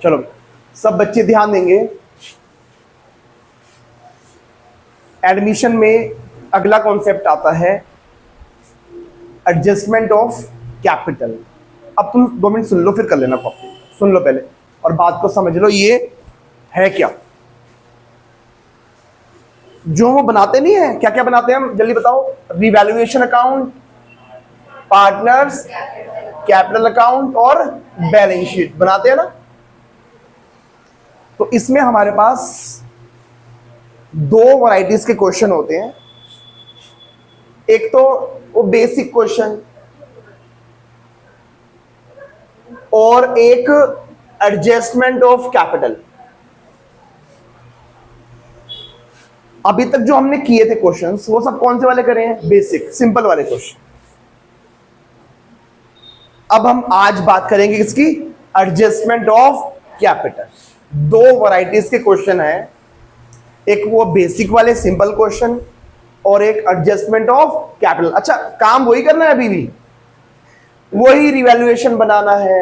चलो सब बच्चे ध्यान देंगे। एडमिशन में अगला कॉन्सेप्ट आता है एडजस्टमेंट ऑफ कैपिटल। अब तुम 2 मिनट सुन लो, फिर कर लेना कॉपी। सुन लो पहले और बात को समझ लो, ये है क्या। जो वो बनाते नहीं है, क्या क्या बनाते हैं हम, जल्दी बताओ। Revaluation account, partners, capital account और बैलेंस शीट बनाते हैं ना। तो इसमें हमारे पास 2 वैरायटीज के क्वेश्चन होते हैं। एक तो वो बेसिक क्वेश्चन और एक एडजस्टमेंट ऑफ कैपिटल। अभी तक जो हमने किए थे क्वेश्चंस वो सब कौन से वाले करे हैं? बेसिक सिंपल वाले क्वेश्चन। अब हम आज बात करेंगे किसकी? Adjustment of capital. 2 वैरायटीज के क्वेश्चन है, एक वो बेसिक वाले सिंपल क्वेश्चन और एक एडजस्टमेंट ऑफ कैपिटल। अच्छा, काम वही करना है, अभी भी वही रिवैल्यूएशन बनाना है,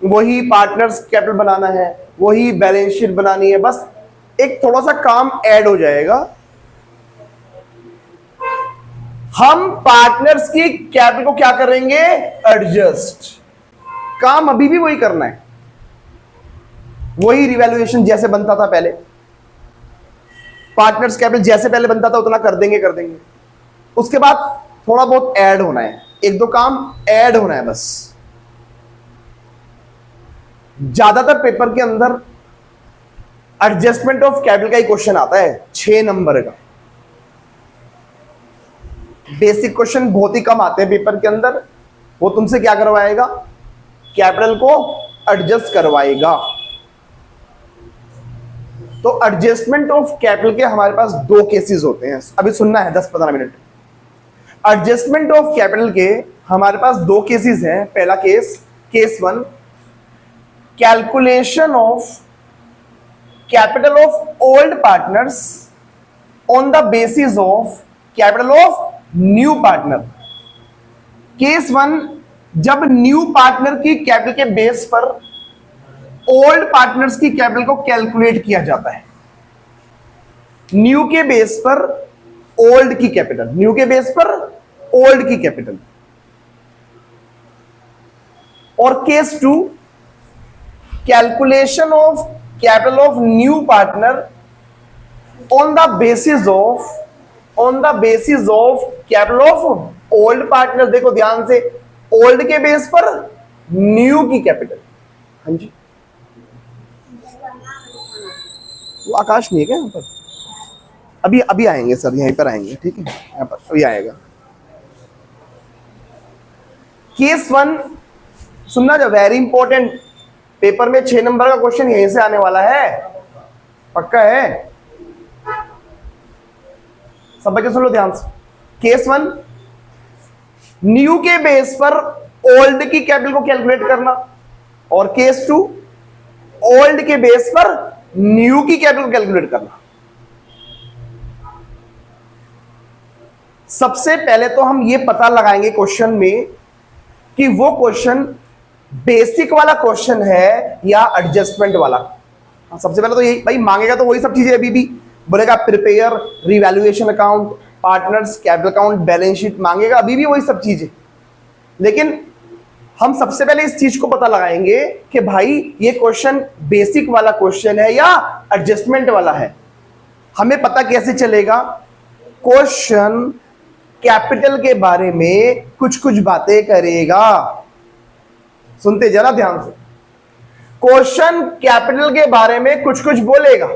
वही पार्टनर्स कैपिटल बनाना है, वही बैलेंस शीट बनानी है, बस एक थोड़ा सा काम ऐड हो जाएगा। हम पार्टनर्स की कैपिटल को क्या करेंगे? एडजस्ट। काम अभी भी वही करना है, वही रिवैल्यूएशन जैसे बनता था पहले, पार्टनर्स कैपिटल जैसे पहले बनता था उतना कर देंगे। उसके बाद थोड़ा बहुत ऐड होना है, 1-2 काम ऐड होना है बस। ज्यादातर पेपर के अंदर एडजस्टमेंट ऑफ कैपिटल का ही क्वेश्चन आता है, 6 नंबर का। बेसिक क्वेश्चन बहुत ही कम आते हैं पेपर के अंदर। वो तुमसे क्या करवाएगा? कैपिटल को एडजस्ट करवाएगा। तो एडजस्टमेंट ऑफ कैपिटल के हमारे पास 2 केसेस होते हैं, अभी सुनना है 10-15 मिनट। एडजस्टमेंट ऑफ कैपिटल के हमारे पास 2 केसेस हैं। पहला case 1, calculation of capital of old partners on the basis of capital of new partner. Case 1, जब न्यू पार्टनर की कैपिटल के बेस पर ओल्ड पार्टनर्स की कैपिटल को कैलकुलेट किया जाता है। न्यू के बेस पर ओल्ड की कैपिटल, न्यू के बेस पर ओल्ड की कैपिटल। और case 2, calculation of capital of new partner on the basis of capital of old partner. देखो ध्यान से, ओल्ड के बेस पर न्यू की कैपिटल। हाँ जी, वो आकाश नहीं है क्या यहाँ पर? अभी आएंगे सर, यहीं पर आएंगे, ठीक है, यहाँ पर अभी आएगा। केस 1 सुनना, जो वेरी इंपॉर्टेंट, पेपर में 6 नंबर का क्वेश्चन यहीं से आने वाला है, पक्का है। सब बच्चे सुन लो ध्यान से। केस 1, न्यू के बेस पर ओल्ड की कैपिटल को कैलकुलेट करना। और केस 2, ओल्ड के बेस पर न्यू की कैपिटल को कैलकुलेट करना। सबसे पहले तो हम ये पता लगाएंगे क्वेश्चन में कि वो क्वेश्चन बेसिक वाला क्वेश्चन है या एडजस्टमेंट वाला। सबसे पहले तो यही भाई मांगेगा, तो वही सब चीजें अभी भी बोलेगा, prepare revaluation account, partners capital account, balance sheet मांगेगा, अभी भी वही सब चीजें। लेकिन हम सबसे पहले इस चीज को पता लगाएंगे कि भाई ये क्वेश्चन बेसिक वाला क्वेश्चन है या एडजस्टमेंट वाला है। हमें पता कैसे चलेगा? क्वेश्चन कैपिटल के बारे में कुछ कुछ बातें करेगा। सुनते जरा ध्यान से। क्वेश्चन कैपिटल के बारे में कुछ कुछ बोलेगा,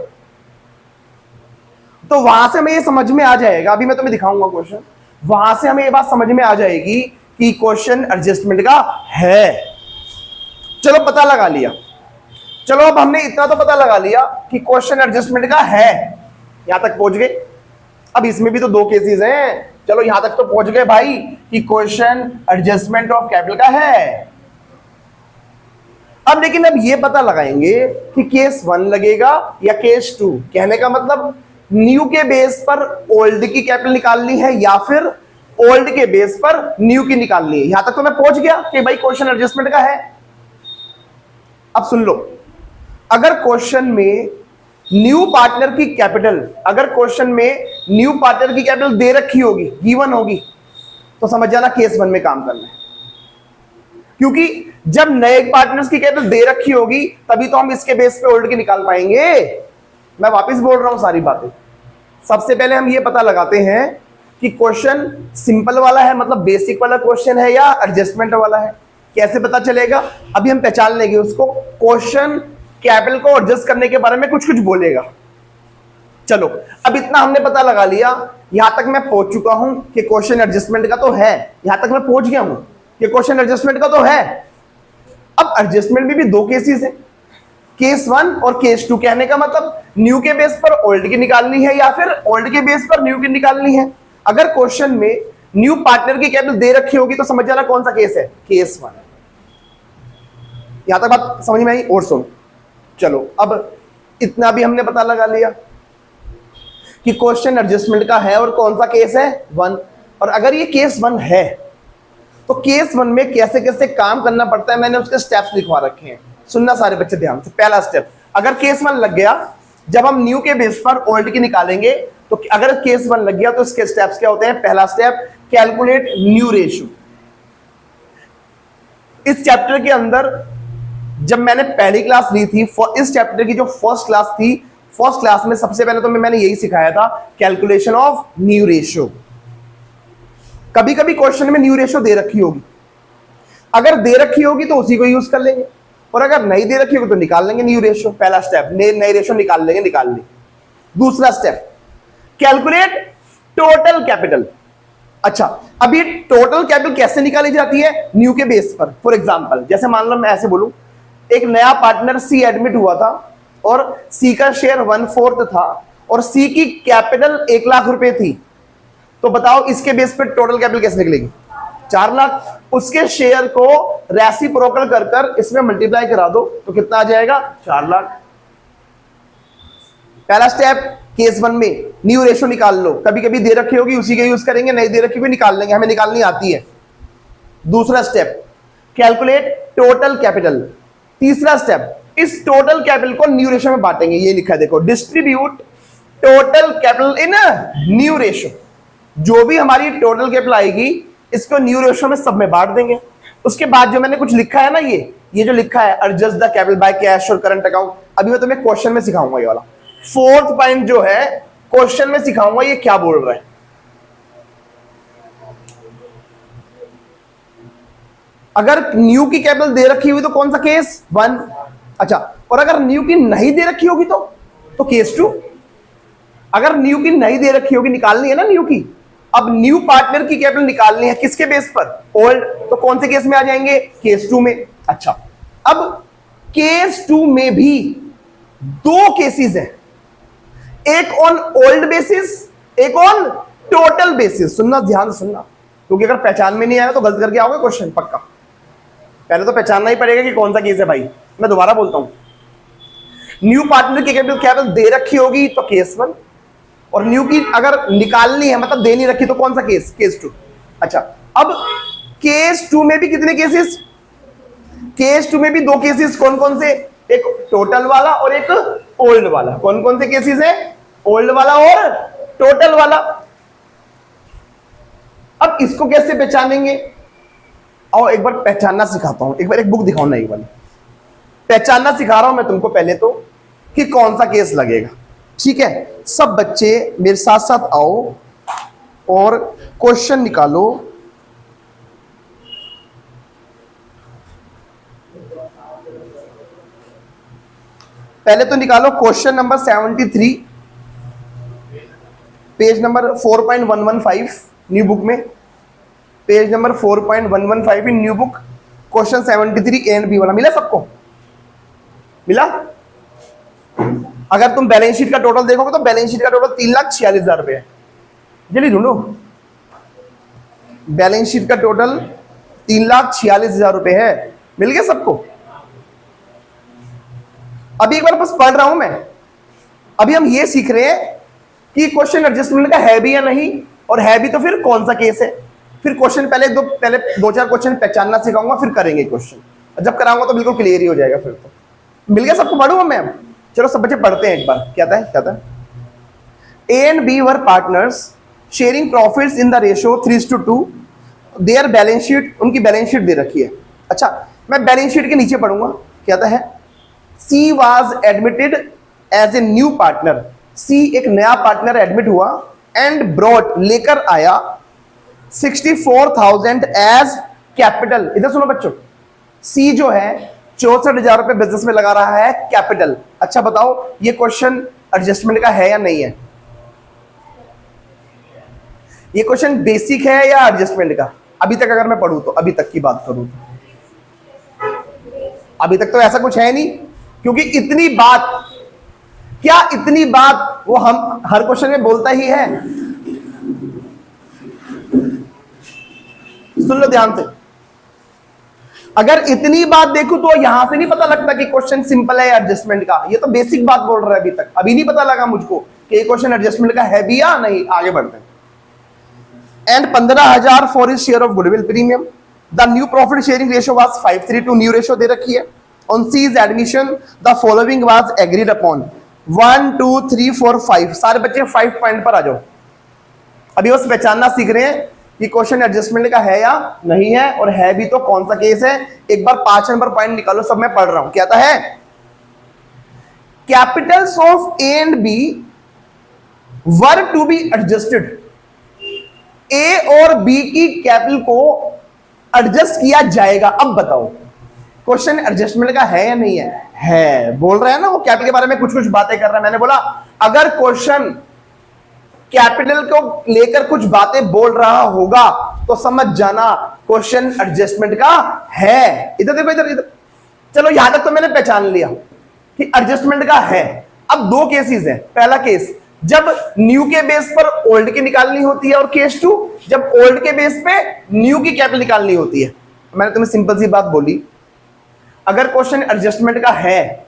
तो वहां से हमें ये समझ में आ जाएगा, अभी मैं तुम्हें दिखाऊंगा क्वेश्चन, वहां से हमें ये बात समझ में आ जाएगी कि क्वेश्चन एडजस्टमेंट का है। चलो पता लगा लिया। चलो अब हमने इतना तो पता लगा लिया कि क्वेश्चन एडजस्टमेंट का है, यहां तक पहुंच गए। अब इसमें भी तो 2 केसेस हैं, चलो यहां तक तो पहुंच गए भाई कि क्वेश्चन एडजस्टमेंट ऑफ कैपिटल का है। अब लेकिन अब ये पता लगाएंगे कि केस 1 लगेगा या केस 2। कहने का मतलब न्यू के बेस पर ओल्ड की कैपिटल निकालनी है या फिर ओल्ड के बेस पर न्यू की निकालनी है। यहां तक तो मैं पहुंच गया कि भाई क्वेश्चन एडजस्टमेंट का है। अब सुन लो, अगर क्वेश्चन में न्यू पार्टनर की कैपिटल, अगर क्वेश्चन में न्यू पार्टनर की कैपिटल दे रखी होगी, गिवन होगी, तो समझ जाना केस 1 में काम करना है। क्योंकि जब नए पार्टनर्स की कैपिटल दे रखी होगी तभी तो हम इसके बेस पे ओल्ड की निकाल पाएंगे। मैं वापस बोल रहा हूं सारी बातें। सबसे पहले हम ये पता लगाते हैं कि क्वेश्चन सिंपल वाला है, मतलब बेसिक वाला क्वेश्चन है, या एडजस्टमेंट वाला है। कैसे पता चलेगा? अभी हम पहचान लेंगे उसको। क्वेश्चन कैपिटल को एडजस्ट करने के बारे में कुछ कुछ बोलेगा। चलो, अब इतना हमने पता लगा लिया, यहां तक मैं पहुंच चुका हूं कि क्वेश्चन एडजस्टमेंट का तो है, यहां तक मैं पहुंच गया हूं कि क्वेश्चन एडजस्टमेंट का तो है। अब एडजस्टमेंट में भी दो केसेस हैं, केस 1 और केस 2। कहने का मतलब न्यू के बेस पर ओल्ड की निकालनी है या फिर ओल्ड के बेस पर न्यू की निकालनी है। अगर क्वेश्चन में न्यू पार्टनर की कैपिटल दे रखी होगी तो समझ जाना कौन सा केस है, केस 1। यहां तक बात समझ में आई? और सुन, चलो अब इतना भी हमने पता लगा लिया कि क्वेश्चन एडजस्टमेंट का है और कौन सा केस है, 1। और अगर ये केस 1 है तो केस 1 में कैसे कैसे काम करना पड़ता है मैंने उसके स्टेप्स लिखवा रखे हैं। सुनना सारे बच्चे ध्यान से। पहला स्टेप, अगर केस 1 लग गया, जब हम न्यू के बेस पर ओल्ड की निकालेंगे तो अगर केस 1 लग गया तो इसके स्टेप्स क्या होते हैं? पहला स्टेप, कैलकुलेट न्यू रेशियो। इस चैप्टर के अंदर जब मैंने पहली क्लास ली थी, इस चैप्टर की जो फर्स्ट क्लास थी, फर्स्ट क्लास में सबसे पहले तो मैंने यही सिखाया था, कैलकुलेशन ऑफ न्यू रेशियो। कभी कभी क्वेश्चन में न्यू रेशियो दे रखी होगी, अगर दे रखी होगी तो उसी को यूज कर लेंगे, और अगर नहीं दे रखी होगी तो निकाल लेंगे न्यू रेशियो। पहला स्टेप, नई रेशियो निकाल लेंगे, निकाल लेंगे। दूसरा स्टेप, कैलकुलेट टोटल कैपिटल। अच्छा, अब ये टोटल कैपिटल कैसे निकाली जाती है? न्यू के बेस पर। फॉर एग्जांपल, जैसे मान लो मैं ऐसे बोलूं, एक नया पार्टनर सी एडमिट हुआ था और सी का शेयर 1/4 था और सी की कैपिटल 1 लाख रुपए थी, तो बताओ इसके बेस पर टोटल कैपिटल कैसे निकलेगी? 4 लाख। उसके शेयर को रेसिप्रोकल कर कर इसमें मल्टीप्लाई करा दो तो कितना आ जाएगा? 4 लाख। पहला स्टेप, केस 1 में न्यू रेशियो निकाल लो। कभी कभी दे रखी होगी उसी का यूज करेंगे, नहीं दे रखी होगी निकाल लेंगे, हमें निकालनी आती है। दूसरा स्टेप, कैलकुलेट टोटल कैपिटल। तीसरा स्टेप, इस टोटल कैपिटल को न्यू रेशियो में बांटेंगे। ये लिखा है देखो, distribute total capital in new ratio. जो भी हमारी टोटल कैपिटल आएगी इसको न्यू रेशियो में सब में बांट देंगे। उसके बाद जो मैंने कुछ लिखा है ना, ये जो लिखा है, adjust the capital by cash और करंट अकाउंट, अभी मैं तुम्हें क्वेश्चन में सिखाऊंगा। ये वाला 4th पॉइंट जो है क्वेश्चन में सिखाऊंगा, ये क्या बोल रहा है। अगर न्यू की कैपिटल दे रखी हुई तो कौन सा केस? 1। अच्छा, और अगर न्यू की नहीं दे रखी होगी तो केस 2। अगर न्यू की नहीं दे रखी होगी, निकालनी है ना न्यू की। अब न्यू पार्टनर की कैपिटल निकालनी है, किसके बेस पर? ओल्ड। तो कौन से केस में आ जाएंगे? केस 2 में। अच्छा, अब केस 2 में भी 2 केसेस हैं, एक ऑन ओल्ड बेसिस, एक ऑन टोटल बेसिस। सुनना, ध्यान से सुनना, क्योंकि अगर पहचान में नहीं आया तो गलत करके आओगे क्वेश्चन पक्का। पहले तो पहचानना ही पड़ेगा कि कौन सा केस है भाई। मैं दोबारा बोलता हूं, न्यू पार्टनर की कैपिटल दे रखी होगी तो केस 1, और न्यू की अगर निकालनी है मतलब दे नहीं रखी तो कौन सा केस? केस 2। अच्छा, अब केस 2 में भी कितने केसेस? केस 2 में भी 2 केसेस। कौन कौन से? एक टोटल वाला और एक ओल्ड वाला। कौन कौन से केसेस है? ओल्ड वाला और टोटल वाला। अब इसको कैसे पहचानेंगे? आओ एक बार पहचानना सिखाता हूं। एक बार एक बुक दिखाओ ना, एक बार पहचानना सिखा रहा हूं मैं तुमको पहले तो, कि कौन सा केस लगेगा। ठीक है, सब बच्चे मेरे साथ साथ आओ और क्वेश्चन निकालो। पहले तो निकालो question number 73, page number 4.115 new book में, page number 4.115 in new book, question 73 A and B वाला। मिला सबको? मिला? अगर तुम बैलेंस शीट का टोटल देखोगे तो बैलेंस शीट का टोटल 3,46,000 रुपए है। जल्दी ढूंढो, बैलेंस शीट का टोटल 3,46,000 रुपए है। मिल गया सबको? अभी एक बार बस पढ़ रहा हूं मैं। अभी हम ये सीख रहे हैं कि क्वेश्चन एडजस्टमेंट का है भी या नहीं, और है भी तो फिर कौन सा केस है। फिर क्वेश्चन पहले 2-4 क्वेश्चन पहचानना सिखाऊंगा, फिर करेंगे क्वेश्चन। जब कराऊंगा तो बिल्कुल क्लियर ही हो जाएगा फिर तो। मिल गया सबको, पढ़ूंगा मैं? चलो सब बच्चे पढ़ते हैं एक बार। क्या था? A and B were partners sharing profits in the ratio 3:2। Their balance sheet, उनकी बैलेंस शीट दे रखी है। अच्छा, मैं बैलेंस शीट के नीचे पढ़ूंगा। क्या है? C was admitted as a new partner. C एक नया पार्टनर एडमिट हुआ एंड ब्रॉट लेकर आया 64,000 एज कैपिटल। इधर सुनो बच्चों, सी जो है 64,000 रुपए बिजनेस में लगा रहा है कैपिटल। अच्छा बताओ, ये क्वेश्चन एडजस्टमेंट का है या नहीं है? ये क्वेश्चन बेसिक है या एडजस्टमेंट का? अभी तक अगर मैं पढ़ूं तो, अभी तक की बात करूं तो अभी तक तो ऐसा कुछ है नहीं, क्योंकि इतनी बात, क्या इतनी बात वो हम हर क्वेश्चन में बोलता ही है। सुन लो ध्यान से, अगर इतनी बात देखूं तो यहां से नहीं पता लगता कि क्वेश्चन सिंपल है या एडजस्टमेंट का। ये तो बेसिक बात बोल रहा है अभी तक, अभी नहीं पता लगा मुझको कि ये क्वेश्चन एडजस्टमेंट का है भी या नहीं। आगे बढ़ते हैं। And 15,000 for his share of goodwill premium. The new profit sharing ratio was 5:3 new ratio दे रखी है। On C's admission the following was agreed upon. 1 2 3 4 5। सारे बच्चे 5 पॉइंट पर आ जाओ। अभी बस पहचानना सीख रहे हैं कि क्वेश्चन एडजस्टमेंट का है या नहीं है, और है भी तो कौन सा केस है। एक बार 5 नंबर पॉइंट निकालो, सब मैं पढ़ रहा हूं। क्या है? Capitals of A and B were to be adjusted. A और बी की कैपिटल को एडजस्ट किया जाएगा। अब बताओ क्वेश्चन एडजस्टमेंट का है या नहीं है? है। बोल रहे हैं ना वो कैपिटल के बारे में कुछ कुछ बातें कर रहा है। मैंने बोला अगर क्वेश्चन कैपिटल को लेकर कुछ बातें बोल रहा होगा तो समझ जाना क्वेश्चन एडजस्टमेंट का है। इधर देखो, इधर। चलो यहां तक तो मैंने पहचान लिया कि एडजस्टमेंट का है। अब दो केसेस हैं। पहला केस जब न्यू के बेस पर ओल्ड की निकालनी होती है, और केस 2 जब ओल्ड के बेस पे न्यू की कैपिटल निकालनी होती है। मैंने तुम्हें सिंपल सी बात बोली, अगर क्वेश्चन एडजस्टमेंट का है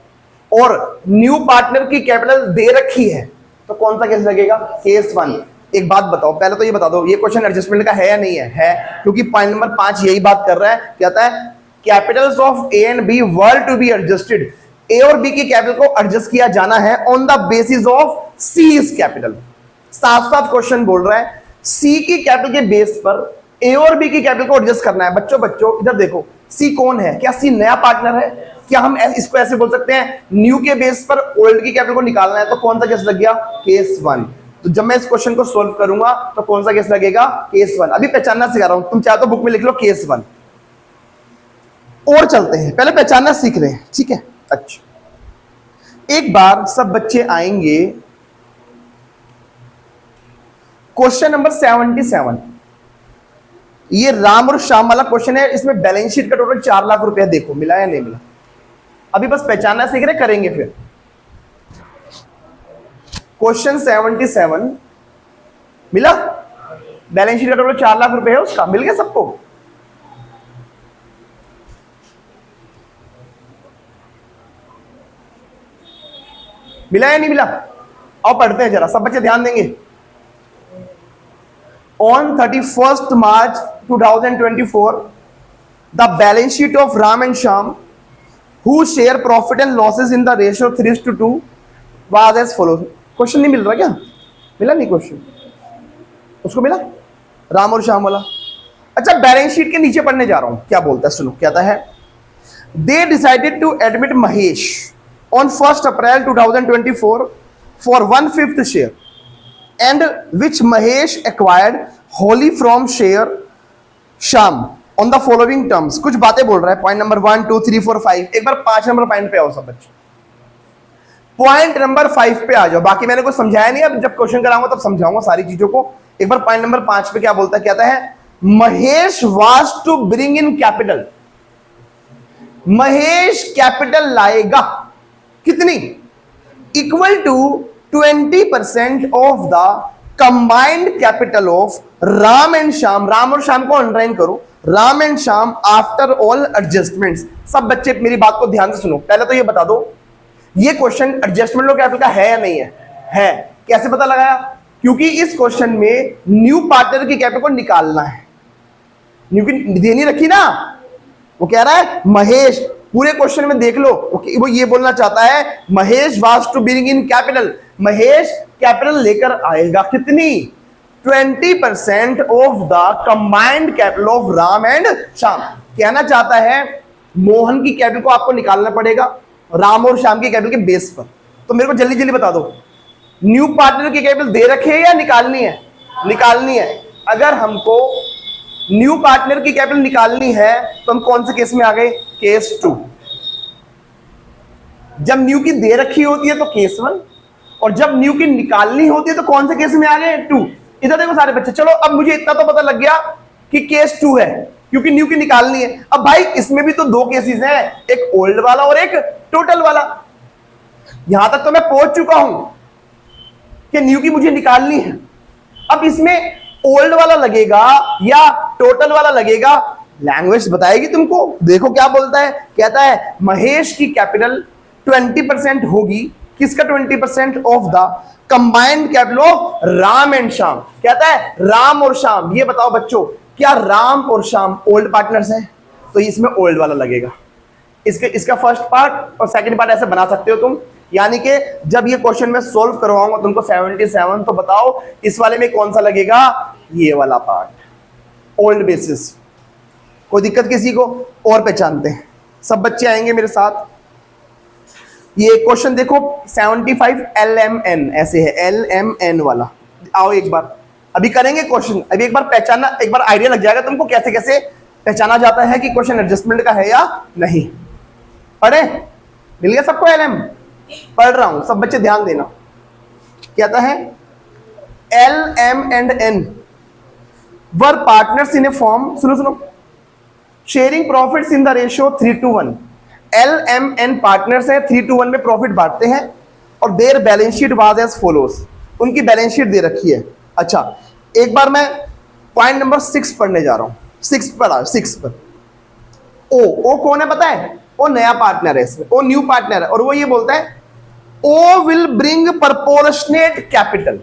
और न्यू पार्टनर की कैपिटल दे रखी है तो कौन सा केस लगेगा? केस 1। एक बात बताओ, पहले तो ये बता दो ये क्वेश्चन एडजस्टमेंट का है या नहीं है? है, क्योंकि पॉइंट नंबर 5 यही बात कर रहा है। कहता है capitals of A and B were to be adjusted. A और बी की कैपिटल को एडजस्ट किया जाना है on the basis of C is capital. साथ साथ क्वेश्चन बोल रहा है सी की कैपिटल के बेस पर ए और बी की कैपिटल को एडजस्ट करना है। बच्चों इधर देखो, सी कौन है? क्या सी नया पार्टनर है? क्या हम इसको ऐसे बोल सकते हैं न्यू के बेस पर ओल्ड की कैपिटल को निकालना है? तो कौन सा केस लग गया? केस 1। तो जब मैं इस क्वेश्चन को सोल्व करूंगा तो कौन सा केस लगेगा? केस 1। अभी पहचानना सिखा रहा हूं, तुम चाहे तो बुक में लिख लो केस 1। और चलते हैं, पहले पहचानना सीख रहे हैं, ठीक है? अच्छा, एक बार सब बच्चे आएंगे क्वेश्चन नंबर 77। ये राम और श्याम वाला क्वेश्चन है। इसमें बैलेंस शीट का टोटल 4 लाख रुपया। देखो मिला या नहीं मिला? अभी बस पहचानना सीख रहे, करेंगे फिर। क्वेश्चन 77 मिला? बैलेंस शीट का टोटल 4 लाख रुपए है उसका। मिल गया सबको? मिला या नहीं मिला? और पढ़ते हैं जरा, सब बच्चे ध्यान देंगे। On 31st March 2024, the balance sheet of Ram and Shyam, who share profit and losses in the ratio 3:2, was as follows. Question नहीं मिल रहा क्या? मिला नहीं क्वेश्चन? उसको मिला राम और श्याम वाला? अच्छा, बैलेंस शीट के नीचे पढ़ने जा रहा हूं, क्या बोलता है सुनो। कहता है they decided to admit Mahesh on 1st April 2024 for 1/5 share, and which Mahesh acquired wholly from share Shyam on the following terms. कुछ बातें बोल रहा है। Point number 1 2 3 4 5। एक बार 5 नंबर पॉइंट पे आओ सब बच्चे। पॉइंट नंबर 5 पे आ जाओ। बाकी मैंने कुछ समझाया नहीं, अब जब क्वेश्चन कराऊंगा तब समझाऊंगा सारी चीजों को। एक बार पॉइंट नंबर 5 पे क्या बोलता है? कहता है Mahesh was to bring in capital. Mahesh capital लाएगा कितनी? Equal to 20% of the combined capital of Ram and Shyam. Ram और श्याम को अंडरलाइन करो, Ram and Shyam after all adjustments. सब बच्चे मेरी बात को ध्यान से सुनो। पहले तो ये बता दो ये क्वेश्चन एडजस्टमेंट ऑफ कैपिटल का है या नहीं है? है। कैसे पता लगाया? क्योंकि इस क्वेश्चन में न्यू पार्टनर की कैपिटल को निकालना है। न्यू की देनी रखी ना, वो कह रहा है महेश पूरे क्वेश्चन में देख लो, ओके, वो ये बोलना चाहता है Mahesh was to bring in capital, Mahesh capital लेकर आएगा कितनी, 20% of the combined capital of Ram and Shyam. कहना चाहता है मोहन की कैपिटल को आपको निकालना पड़ेगा राम और श्याम की कैपिटल के बेस पर। तो मेरे को जल्दी जल्दी बता दो, न्यू पार्टनर की कैपिटल दे रखी है या निकालनी है, निकालनी है। अगर हमको न्यू पार्टनर की कैपिटल निकालनी है तो हम कौन से केस में आ गए, केस 2। जब न्यू की दे रखी होती है तो केस 1, और जब न्यू की निकालनी होती है तो कौन से केस में आ गए, 2। इधर देखो सारे बच्चे, चलो अब मुझे इतना तो पता लग गया कि केस 2 है क्योंकि न्यू की निकालनी है। अब भाई इसमें भी तो 2 केसेस हैं, एक ओल्ड वाला और एक टोटल वाला। यहां तक तो मैं पहुंच चुका हूं कि न्यू की मुझे निकालनी है। अब इसमें ओल्ड वाला लगेगा या टोटल वाला लगेगा, लैंग्वेज बताएगी तुमको। देखो क्या बोलता है, कहता है महेश की कैपिटल 20% होगी, किसका 20%, of the combined capital of Ram and Shyam. कहता है राम और श्याम। ये बताओ बच्चों, क्या राम और श्याम ओल्ड पार्टनर्स हैं, तो इसमें ओल्ड वाला लगेगा। इसका फर्स्ट पार्ट और सेकंड पार्ट ऐसे बना सकते हो तुम, यानी कि जब ये क्वेश्चन मैं सोल्व करवाऊंगा तुमको 77, तो बताओ इस वाले में कौन सा लगेगा, ये वाला पार्ट, ओल्ड बेसिस। कोई दिक्कत किसी को, और पहचानते हैं, सब बच्चे आएंगे मेरे साथ। ये क्वेश्चन देखो 75 LMN ऐसे है, LMN वाला। आओ एक बार अभी करेंगे क्वेश्चन, अभी एक बार पहचानना, एक बार आइडिया लग जाएगा तुमको कैसे कैसे पहचाना जाता है कि क्वेश्चन एडजस्टमेंट का है या नहीं। पढ़े, मिल गया सबको LM? पढ़ रहा हूं, सब बच्चे ध्यान देना। कहता है LM and N were partners in a firm, सुनो सुनो, sharing profits in the ratio 3:1। LMN partners है, 3:1 में प्रॉफिट बांटते हैं, और their balance sheet was as follows. उनकी बैलेंस शीट दे रखी है। अच्छा, एक बार मैं पॉइंट नंबर 6 पढ़ने जा रहा हूं। 6 पढ़ा, 6 पर ओ कौन है पता है, वो नया पार्टनर है इसमें, वो न्यू पार्टनर है, और वो ये बोलता है O will bring proportionate capital.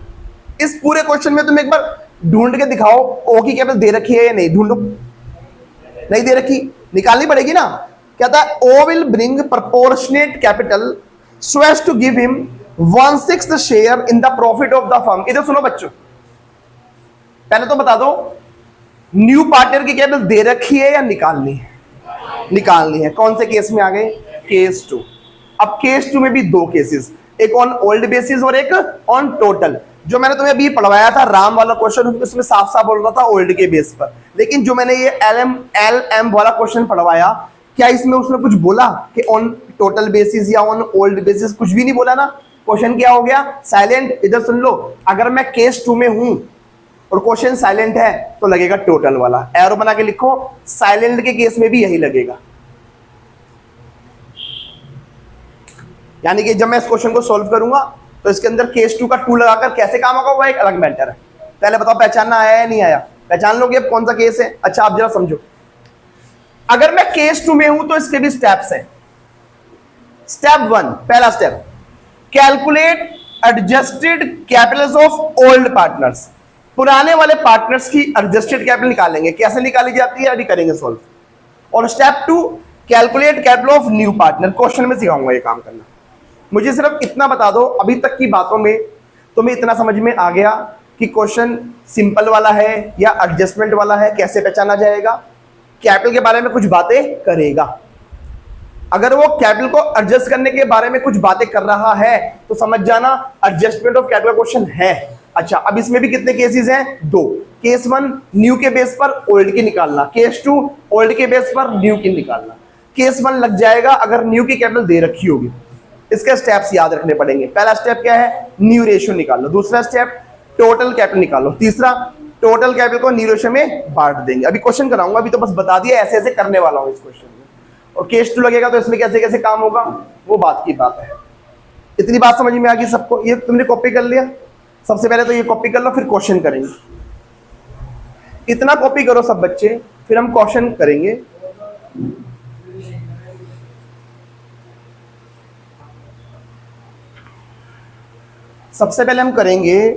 इस पूरे क्वेश्चन में तुम एक बार ढूंढ के दिखाओ ओ की कैपिटल दे रखी है या नहीं, ढूंढो। नहीं दे रखी, निकालनी पड़ेगी ना। कहता है O will bring proportionate capital so as to give him 1/6 share in the profit of the firm. इधर सुनो बच्चों, पहले तो बता दो न्यू पार्टनर की कैपिटल दे रखी है या निकालनी है, निकालनी है। कौन से केस में आ गए, केस 2। अब केस 2 में भी 2 केसेस, एक ऑन ओल्ड बेसिस और एक ऑन टोटल। जो मैंने तुम्हें अभी पढ़वाया था राम वाला क्वेश्चन, उसमें साफ साफ बोल रहा था ओल्ड के बेस पर, लेकिन जो मैंने ये LM वाला क्वेश्चन पढ़वाया, क्या इसमें उसने कुछ बोला कि ऑन टोटल बेसिस या ऑन ओल्ड बेसिस, कुछ भी नहीं बोला ना। क्वेश्चन क्या हो गया, साइलेंट। इधर सुन लो, अगर मैं केस 2 में हूं और क्वेश्चन साइलेंट है तो लगेगा टोटल वाला। एरो बना के लिखो, साइलेंट के केस में भी यही लगेगा। यानी कि जब मैं इस क्वेश्चन को सॉल्व करूंगा तो इसके अंदर केस 2 का 2 लगाकर कैसे काम होगा वो एक अलग मैटर है। पहले बताओ पहचानना आया या नहीं आया, पहचान लोगे अब कौन सा केस है। अच्छा आप जरा समझो, अगर मैं केस 2 में हूं तो इसके भी स्टेप्स हैं। स्टेप 1, पहला step, calculate adjusted Capitals of old partners. पुराने वाले पार्टनर्स की एडजस्टेड कैपिटल निकालेंगे, कैसे निकाली जाती है अभी करेंगे सॉल्व। और step 2, calculate capital of new partner. Question में सिखाऊंगा ये काम करना। मुझे सिर्फ इतना बता दो, अभी तक की बातों में तुम्हें इतना समझ में आ गया कि क्वेश्चन सिंपल वाला है या एडजस्टमेंट वाला है, कैसे पहचाना जाएगा। कैपिटल के बारे में कुछ बातें करेगा, अगर वो कैपिटल को एडजस्ट करने के बारे में कुछ बातें कर रहा है तो समझ जाना एडजस्टमेंट ऑफ कैपिटल क्वेश्चन है। अच्छा, अब इसमें भी कितने केसेस हैं, 2। केस 1 न्यू के बेस पर ओल्ड की निकालना, केस 2 ओल्ड के बेस पर न्यू की निकालना। केस 1 लग जाएगा अगर न्यू की कैपिटल दे रखी होगी। इसके स्टेप्स याद रखने पड़ेंगे। पहला स्टेप क्या है, न्यू रेशियो निकाल लो। दूसरा स्टेप, टोटल कैपिटल निकाल लो। तीसरा, टोटल कैपिटल को न्यू रेशियो में बांट देंगे। अभी क्वेश्चन कराऊंगा, अभी तो बस बता दिया ऐसे ऐसे करने वाला हूं इस क्वेश्चन में। और केस 2 लगेगा तो इसमें कैसे कैसे काम होगा वो बात की बात है। इतनी बात समझ में आ गई सबको। ये तुमने कॉपी कर लिया, सबसे पहले तो ये कॉपी कर लो, फिर क्वेश्चन करेंगे। इतना कॉपी करो सब बच्चे, फिर हम क्वेश्चन करेंगे। सबसे पहले हम करेंगे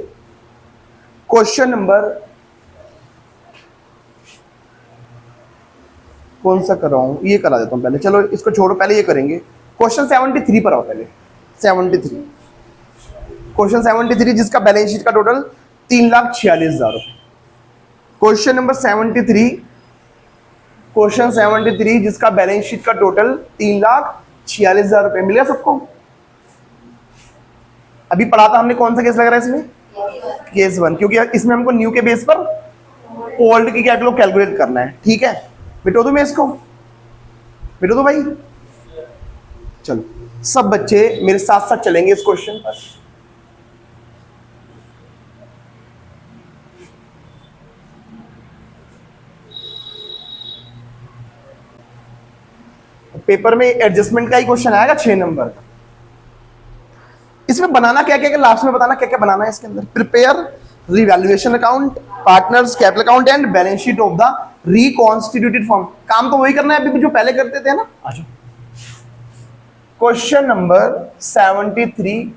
क्वेश्चन नंबर कौन सा कर रहा हूँ, ये करा देता हूँ पहले, चलो इसको छोड़ो, पहले ये करेंगे। क्वेश्चन 73 पर आओ पहले। 73, क्वेश्चन 73 जिसका बैलेंस शीट का टोटल 3,46,000 रुपये। क्वेश्चन नंबर 73, क्वेश्चन 73 जिसका बैलेंस शीट का टोटल 3,46,000 रुपये। मिल गया सबको? अभी पढ़ा था हमने, कौन सा केस लग रहा है इसमें? केस 1, क्योंकि इसमें हमको न्यू के बेस पर ओल्ड की कैलकुलेट करना है। ठीक है, बिठो दो मैं इसको, बिठो दो भाई। चलो सब बच्चे मेरे साथ साथ चलेंगे इस क्वेश्चन पर। पेपर में एडजस्टमेंट का ही क्वेश्चन आएगा 6 नंबर का। इसमें बनाना क्या क्या, लास्ट में बताना क्या क्या बनाना है इसके अंदर। Prepare revaluation account, partners capital account and balance sheet of the reconstituted form. काम तो वही करना है अभी जो पहले करते थे ना। क्वेश्चन नंबर 73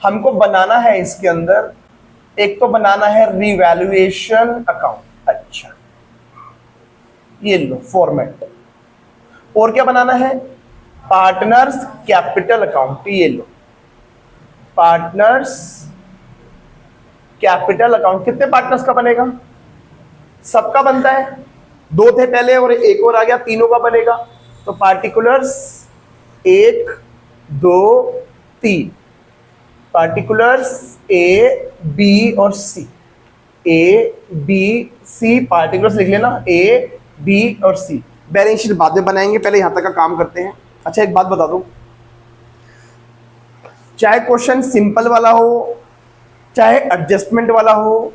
हमको बनाना है इसके अंदर, एक तो बनाना है रिवैल्यूएशन अकाउंट। अच्छा ये लो फॉर्मेट। और क्या बनाना है? Partners capital account. ये लो पार्टनर्स कैपिटल अकाउंट। कितने पार्टनर्स का बनेगा? सबका बनता है, 2 थे पहले और एक और आ गया, तीनों का बनेगा। तो पार्टिकुलर्स 1 2 3, पार्टिकुलर्स ए बी और सी, ए बी सी पार्टिकुलर्स लिख लेना, ए बी और सी। बैलेंस शीट बाद में बनाएंगे, पहले यहां तक का काम करते हैं। अच्छा एक बात बता दूं, चाहे क्वेश्चन सिंपल वाला हो चाहे एडजस्टमेंट वाला हो,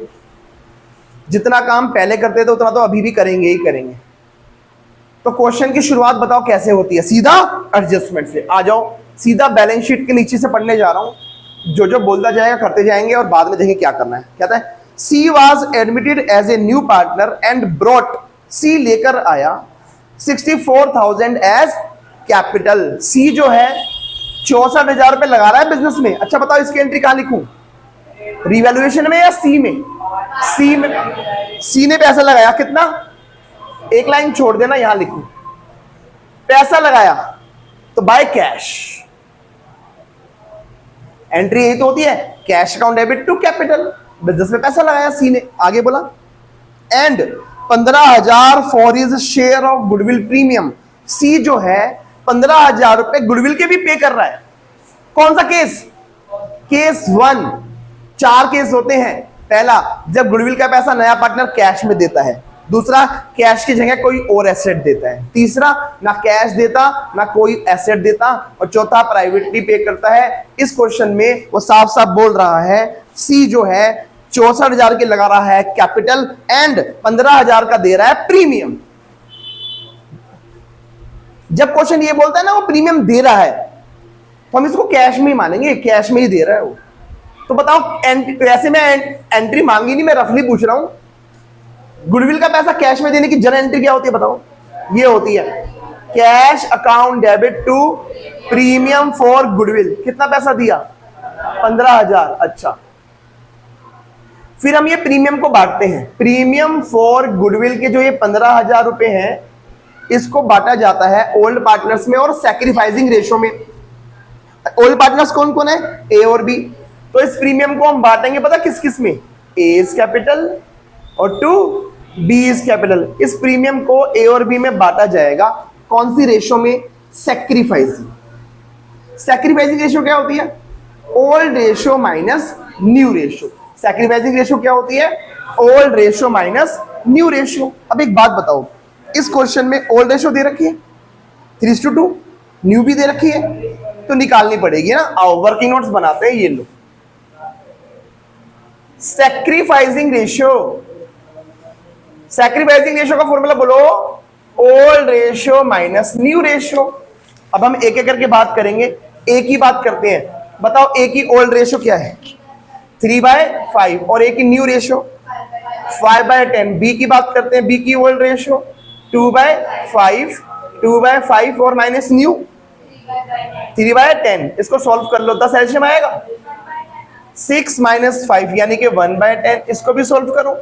जितना काम पहले करते थे उतना तो अभी भी करेंगे ही करेंगे। तो क्वेश्चन की शुरुआत बताओ कैसे होती है? सीधा एडजस्टमेंट से। आ जाओ, सीधा बैलेंस शीट के नीचे से पढ़ने जा रहा हूं, जो जो बोलता जाएगा करते जाएंगे और बाद में देखेंगे क्या करना है। कहता है C was admitted as a new partner and brought, C लेकर आया 64,000 एज कैपिटल। सी जो है 64,000 रुपए लगा रहा है बिजनेस में। अच्छा बताओ इसकी एंट्री कहां लिखूं, रिवैल्यूएशन में या सी में? सी में। सी ने पैसा लगाया कितना, एक लाइन छोड़ देना, यहां लिखूं पैसा लगाया तो बाय कैश। एंट्री यही तो होती है, cash account debit to capital. Business में पैसा लगाया सी ने। आगे बोला and 15,000 for his share of goodwill premium. C जो है 15,000 रुपए गुडविल के भी पे कर रहा है। कौन सा केस? केस 1। 4 केस होते हैं। पहला, जब गुडविल का पैसा नया पार्टनर कैश में देता है। दूसरा, कैश की जगह कोई और एसेट देता है। तीसरा, ना कैश देता ना कोई एसेट देता। और चौथा, प्राइवेटली पे करता है। इस क्वेश्चन में वो साफ साफ बोल रहा है सी जो है 64,000 के लगा रहा है कैपिटल एंड 15,000 का दे रहा है प्रीमियम। जब क्वेश्चन ये बोलता है ना वो प्रीमियम दे रहा है, तो हम इसको कैश में ही मानेंगे, कैश में ही दे रहा है वो। तो बताओ, वैसे मैं एंट्री मांगी नहीं, मैं रफली पूछ रहा हूं। गुडविल का पैसा कैश में देने की जन एंट्री क्या होती है बताओ? ये होती है cash account debit to premium for goodwill. कितना पैसा दिया? 15,000। अच्छा, फिर हम ये प्रीमियम को बांटते हैं। प्रीमियम फॉर गुडविल के जो ये 15,000 रुपए हैं, इसको बांटा जाता है ओल्ड पार्टनर्स में और सैक्रिफाइसिंग रेशो में। ओल्ड पार्टनर्स कौन कौन है? ए और बी। तो इस प्रीमियम को हम बांटेंगे पता किस किस में? ए इज कैपिटल और टू बी इज कैपिटल। इस प्रीमियम को ए और बी में बांटा जाएगा। कौन सी रेशो में? सैक्रिफाइसिंग। सैक्रिफाइसिंग रेशो क्या होती है? Old ratio minus new ratio. Sacrificing ratio क्या होती है? Old ratio minus new ratio. अब एक बात बताओ, इस क्वेश्चन में ओल्ड रेशो दे रखी है 3:2, न्यू भी दे रखी है, तो निकालनी पड़ेगी ना। आओ वर्किंग नोट्स बनाते हैं। ये लो सैक्रिफाइसिंग रेशो। सैक्रिफाइसिंग रेशो का फॉर्मूला बोलो, old ratio minus new ratio. अब हम एक एक करके बात करेंगे। ए की बात करते हैं। बताओ ए की ओल्ड रेशो क्या है? 3/5। और ए की न्यू रेशो 5/10। बी की बात करते हैं। बी की ओल्ड रेशो 2/5। 2/5 और माइनस न्यू 3/10। इसको सॉल्व कर लो, 10 एलसीएम आएगा। 6 - 5 यानी कि 1/10। इसको भी सॉल्व करो।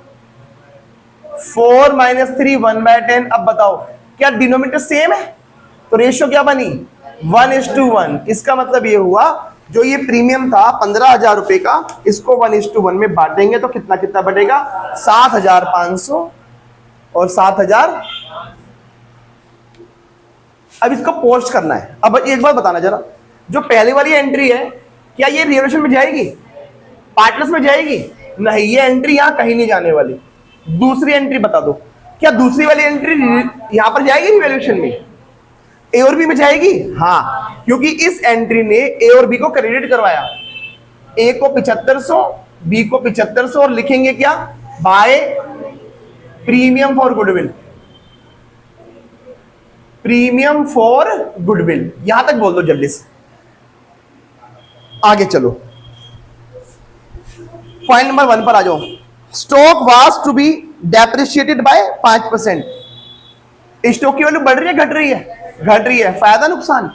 4 - 3 1/10। अब बताओ क्या डिनोमिनेटर सेम है? तो रेशियो क्या बनी? 1:1। इसका मतलब ये हुआ जो ये प्रीमियम था 15,000 रुपए का, इसको 1:1 में बांटेंगे तो कितना कितना बढ़ेगा? 7,500 और 7,000। अब इसको पोस्ट करना है। अब एक बार बताना जरा, जो पहले वाली एंट्री है क्या ये रिवैल्यूएशन में जाएगी? पार्टनर्स में जाएगी? नहीं, ये एंट्री यहां कहीं नहीं जाने वाली। दूसरी एंट्री बता दो, क्या दूसरी वाली एंट्री यहां पर जाएगी रिवैल्यूएशन में? ए और बी में जाएगी? हाँ, क्योंकि इस एंट्री ने ए और बी को क्रेडिट करवाया। ए को 7500, बी को 7500 और लिखेंगे क्या? By premium for goodwill. Premium for goodwill, यहां तक बोल दो जल्दी से, आगे चलो। पॉइंट नंबर 1 पर आ जाओ। Stock was to be depreciated by 5%। Stock की वैल्यू बढ़ रही है घट रही है? घट रही है। फायदा नुकसान?